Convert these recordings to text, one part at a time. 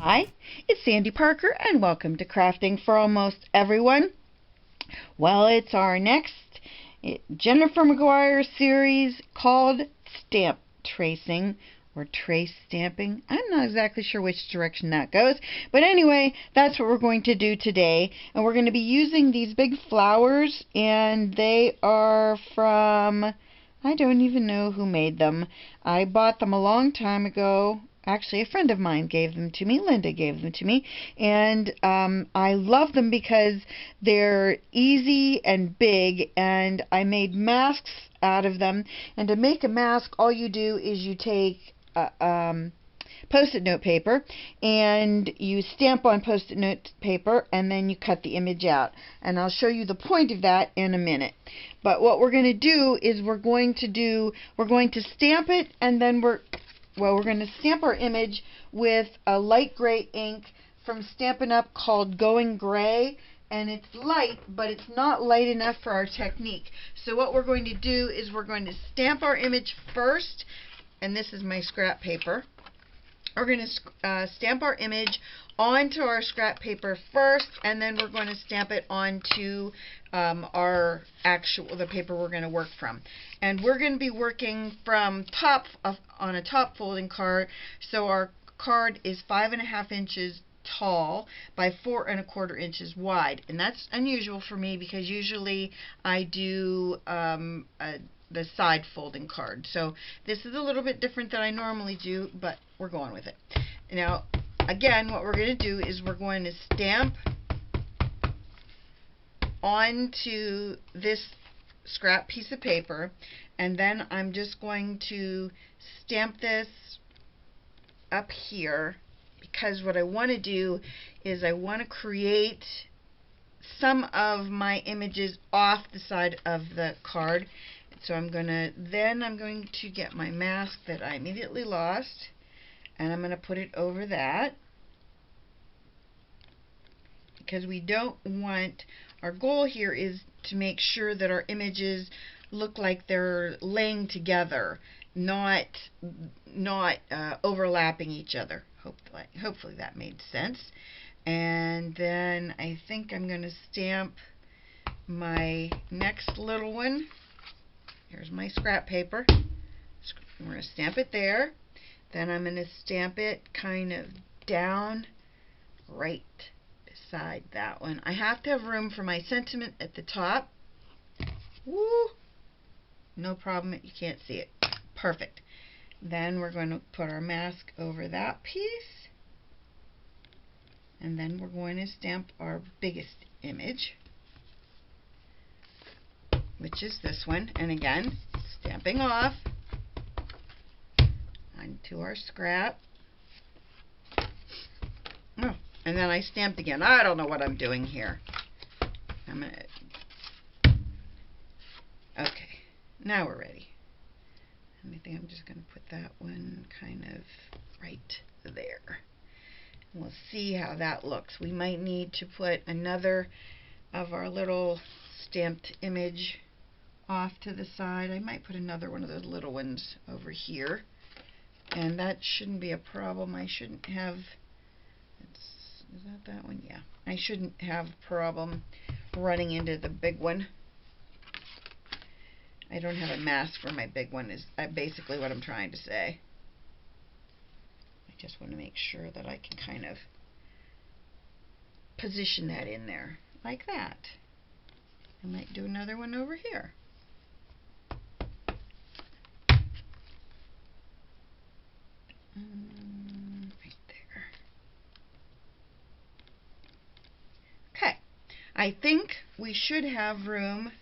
Hi, it's Sandy Parker and welcome to Crafting for Almost Everyone. Well, it's our next Jennifer McGuire series called Stamp Tracing or Trace Stamping. I'm not exactly sure which direction that goes, but anyway, that's what we're going to do today. And we're going to be using these big flowers, and they are from, I don't even know who made them. I bought them a long time ago. Actually, a friend of mine gave them to me. Linda gave them to me. And I love them because they're easy and big. And I made masks out of them. And to make a mask, all you do is you take Post-it note paper and you stamp on Post-it note paper, and then you cut the image out. And I'll show you the point of that in a minute. But what we're going to do is we're going to stamp it, and then we're going to stamp our image with a light gray ink from Stampin' Up called Going Gray. And it's light, but it's not light enough for our technique. So what we're going to do is we're going to stamp our image first. And this is my scrap paper. We're going to stamp our image onto our scrap paper first, and then we're going to stamp it onto the paper we're going to work from. And we're going to be working from on a top folding card, so our card is 5.5 inches tall by 4.25 inches wide, and that's unusual for me because usually I do the side folding card. So this is a little bit different than I normally do, but we're going with it. Now, again, what we're going to do is we're going to stamp onto this scrap piece of paper, and then I'm just going to stamp this up here, because what I want to do is I want to create some of my images off the side of the card. So I'm going to get my mask that I immediately lost, and I'm going to put it over that, because we don't want, our goal here is to make sure that our images look like they're laying together, not overlapping each other. Hopefully that made sense. And then I think I'm going to stamp my next little one. Here's my scrap paper. We're going to stamp it there. Then I'm going to stamp it kind of down right beside that one. I have to have room for my sentiment at the top. Woo! No problem, you can't see it. Perfect. Then we're going to put our mask over that piece. And then we're going to stamp our biggest image, which is this one. And again, stamping off onto our scrap. Oh, and then I stamped again. I don't know what I'm doing here. Okay, now we're ready. I think I'm just going to put that one kind of right there. We'll see how that looks. We might need to put another of our little stamped image off to the side. I might put another one of those little ones over here, and that shouldn't be a problem. I shouldn't have, is that one? Yeah. I shouldn't have a problem running into the big one. I don't have a mask for my big one, is basically what I'm trying to say. I just want to make sure that I can kind of position that in there like that. I might do another one over here. Right there. Okay. I think we should have room.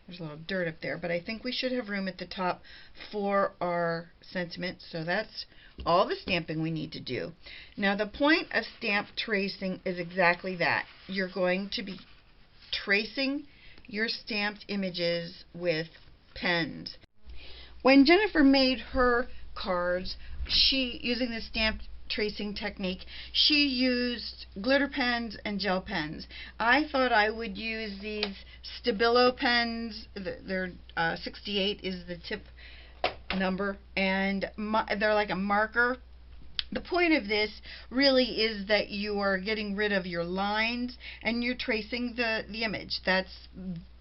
There's a little dirt up there, but I think we should have room at the top for our sentiment. So that's all the stamping we need to do. Now, the point of stamp tracing is exactly that. You're going to be tracing your stamped images with pens. When Jennifer made her cards, using the stamp tracing technique, she used glitter pens and gel pens. I thought I would use these Stabilo pens. They're 68 is the tip number, and they're like a marker The point of this really is that you are getting rid of your lines and you're tracing the image. That's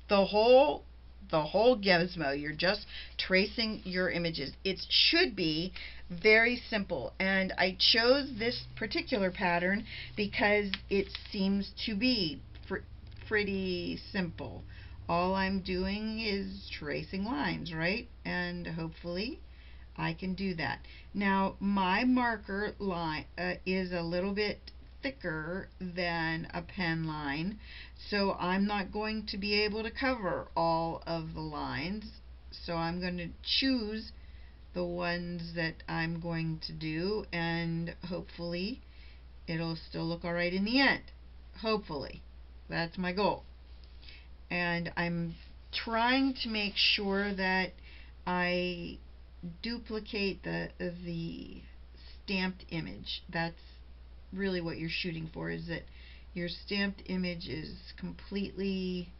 the whole gizmo. You're just tracing your images. It should be very simple, and I chose this particular pattern because it seems to be pretty simple. All I'm doing is tracing lines, right? And hopefully I can do that. Now my marker line is a little bit thicker than a pen line, so I'm not going to be able to cover all of the lines, so I'm going to choose the ones that I'm going to do, and hopefully it'll still look alright in the end. Hopefully. That's my goal. And I'm trying to make sure that I duplicate the stamped image. That's really what you're shooting for, is that your stamped image is completely,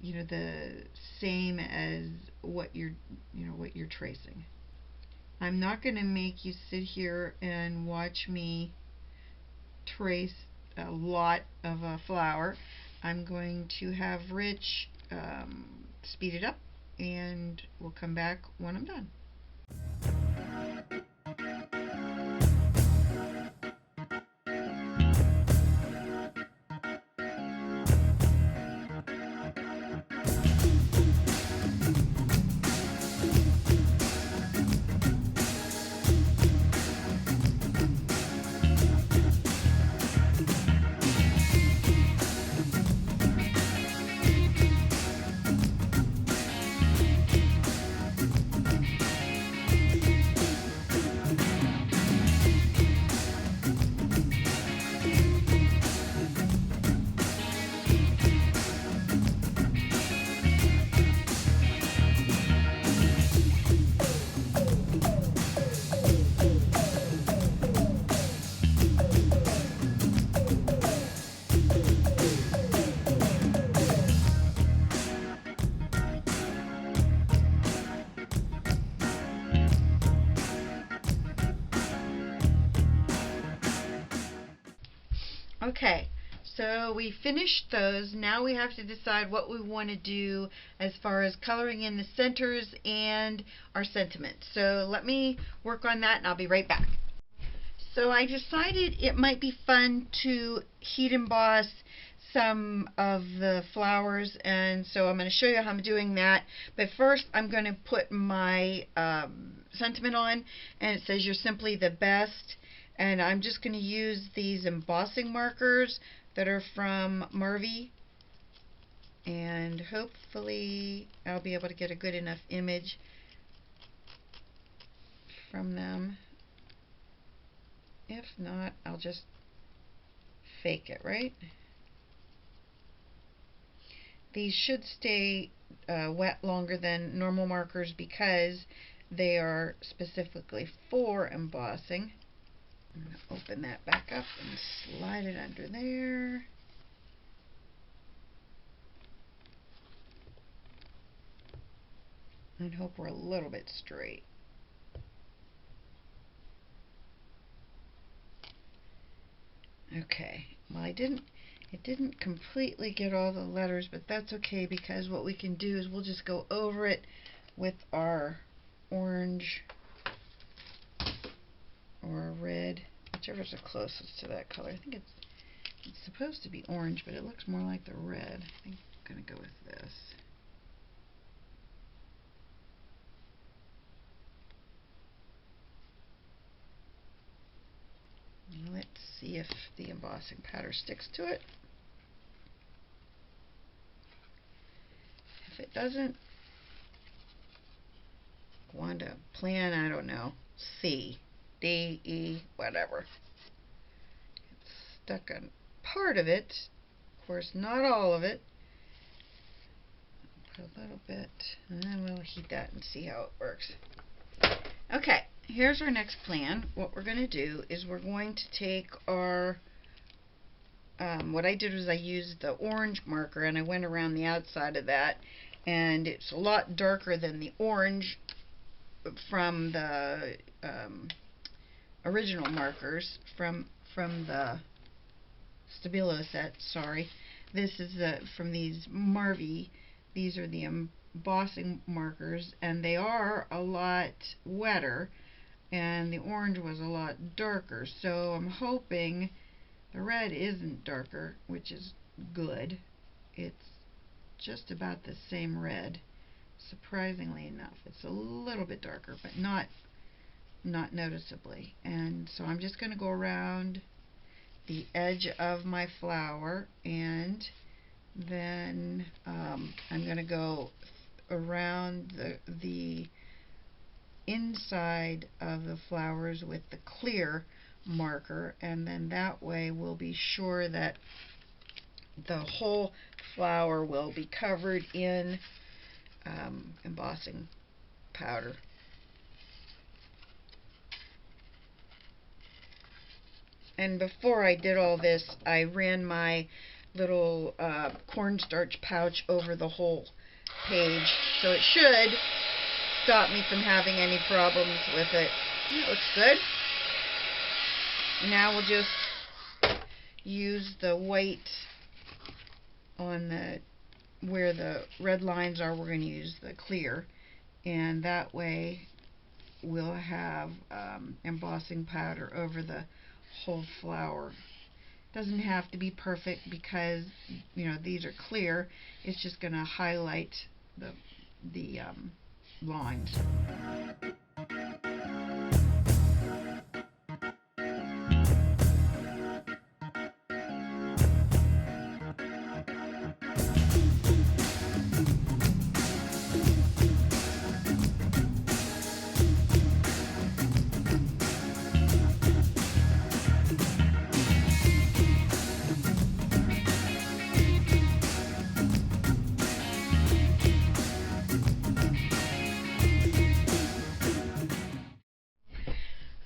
the same as what you're tracing. I'm not going to make you sit here and watch me trace a lot of a flower. I'm going to have Rich speed it up, and we'll come back when I'm done. Okay, so we finished those. Now we have to decide what we want to do as far as coloring in the centers and our sentiments. So let me work on that and I'll be right back. So I decided it might be fun to heat emboss some of the flowers, and so I'm going to show you how I'm doing that. But first I'm going to put my sentiment on, and it says "You're simply the best." And I'm just going to use these embossing markers that are from Marvy, and hopefully I'll be able to get a good enough image from them. If not, I'll just fake it, right? These should stay wet longer than normal markers because they are specifically for embossing. I'm going to open that back up and slide it under there. And hope we're a little bit straight. Okay, well it didn't completely get all the letters, but that's okay, because what we can do is we'll just go over it with our orange or red, whichever's the closest to that color. I think it's supposed to be orange, but it looks more like the red. I think I'm going to go with this. Let's see if the embossing powder sticks to it. If it doesn't, Wanda, plan, I don't know, C, D, E, whatever. It's stuck on part of it, of course not all of it. Put a little bit, and then we'll heat that and see how it works. Okay, here's our next plan. What we're going to do is we're going to take our, what I did was I used the orange marker and I went around the outside of that, and it's a lot darker than the orange from the original markers from the Stabilo set. Sorry, this is from these Marvy. These are the embossing markers, and they are a lot wetter, and the orange was a lot darker. So I'm hoping the red isn't darker, which is good. It's just about the same red, surprisingly enough. It's a little bit darker, but not noticeably. And so I'm just going to go around the edge of my flower, and then I'm going to go around the inside of the flowers with the clear marker, and then that way we'll be sure that the whole flower will be covered in embossing powder. And before I did all this, I ran my little cornstarch pouch over the whole page, so it should stop me from having any problems with it. It looks good. Now we'll just use the white on where the red lines are. We're going to use the clear, and that way we'll have embossing powder over the whole flower. Doesn't have to be perfect because these are clear. It's just going to highlight the lines.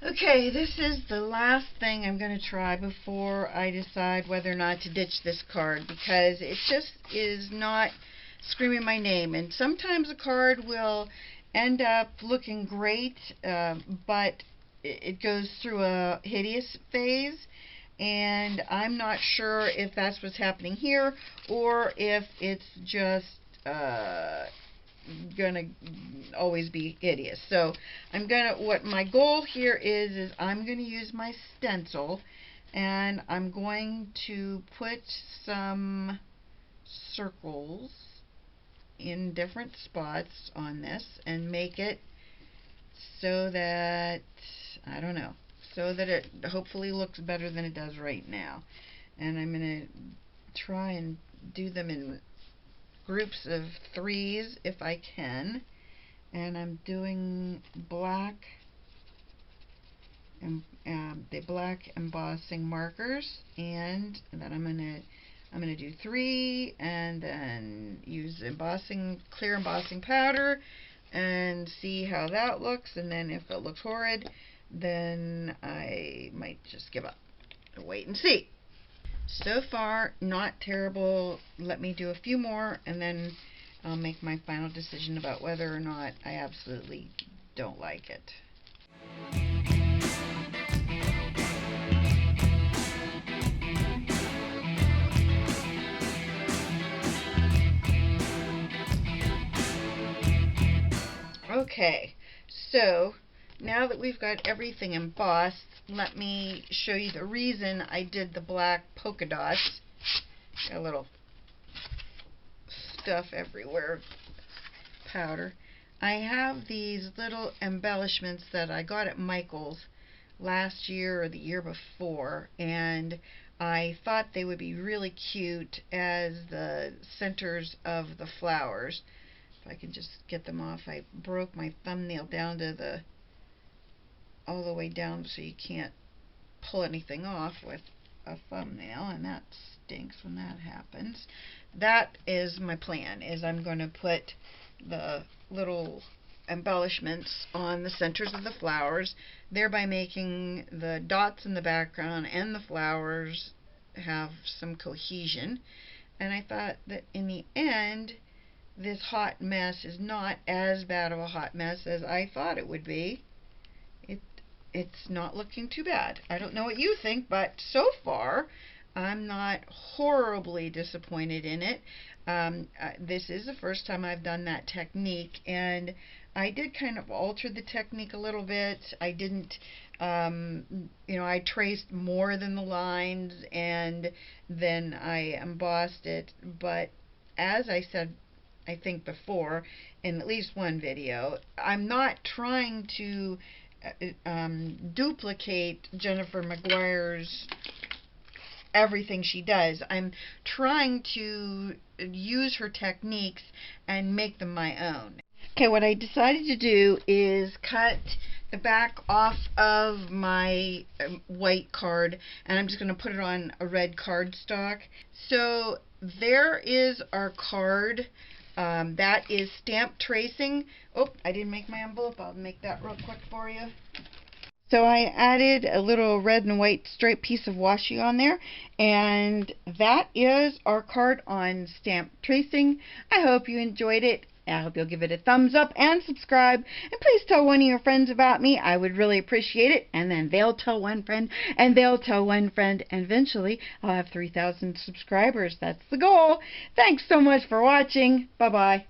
Okay, this is the last thing I'm going to try before I decide whether or not to ditch this card, because it just is not screaming my name. And sometimes a card will end up looking great, but it goes through a hideous phase, and I'm not sure if that's what's happening here or if it's just gonna always be hideous. So what my goal here is I'm gonna use my stencil, and I'm going to put some circles in different spots on this and make it so that, I don't know, so that it hopefully looks better than it does right now. And I'm gonna try and do them in groups of 3s if I can, and I'm doing black and the black embossing markers, and then I'm gonna do 3 and then use clear embossing powder and see how that looks. And then if it looks horrid, then I might just give up and wait and see. So far, not terrible. Let me do a few more, and then I'll make my final decision about whether or not I absolutely don't like it. Okay, so now that we've got everything embossed, let me show you the reason I did the black polka dots. Got a little stuff everywhere, powder. I have these little embellishments that I got at Michael's last year or the year before, and I thought they would be really cute as the centers of the flowers. If I can just get them off. I broke my thumbnail down to all the way down, so you can't pull anything off with a thumbnail, and that stinks when that happens. That is my plan, is I'm going to put the little embellishments on the centers of the flowers, thereby making the dots in the background and the flowers have some cohesion. And I thought that in the end, this hot mess is not as bad of a hot mess as I thought it would be. it's not looking too bad. I don't know what you think, but so far I'm not horribly disappointed in it. This is the first time I've done that technique, and I did kind of alter the technique a little bit. I didn't, I traced more than the lines, and then I embossed it. But as I said, I think before, in at least one video, I'm not trying to duplicate Jennifer McGuire's everything she does. I'm trying to use her techniques and make them my own. Okay, what I decided to do is cut the back off of my white card, and I'm just going to put it on a red cardstock. So there is our card. That is stamp tracing. Oh, I didn't make my envelope. I'll make that real quick for you. So I added a little red and white striped piece of washi on there, and that is our card on stamp tracing. I hope you enjoyed it. I hope you'll give it a thumbs up and subscribe, and please tell one of your friends about me. I would really appreciate it, and then they'll tell one friend, and they'll tell one friend, and eventually I'll have 3,000 subscribers. That's the goal. Thanks so much for watching. Bye-bye.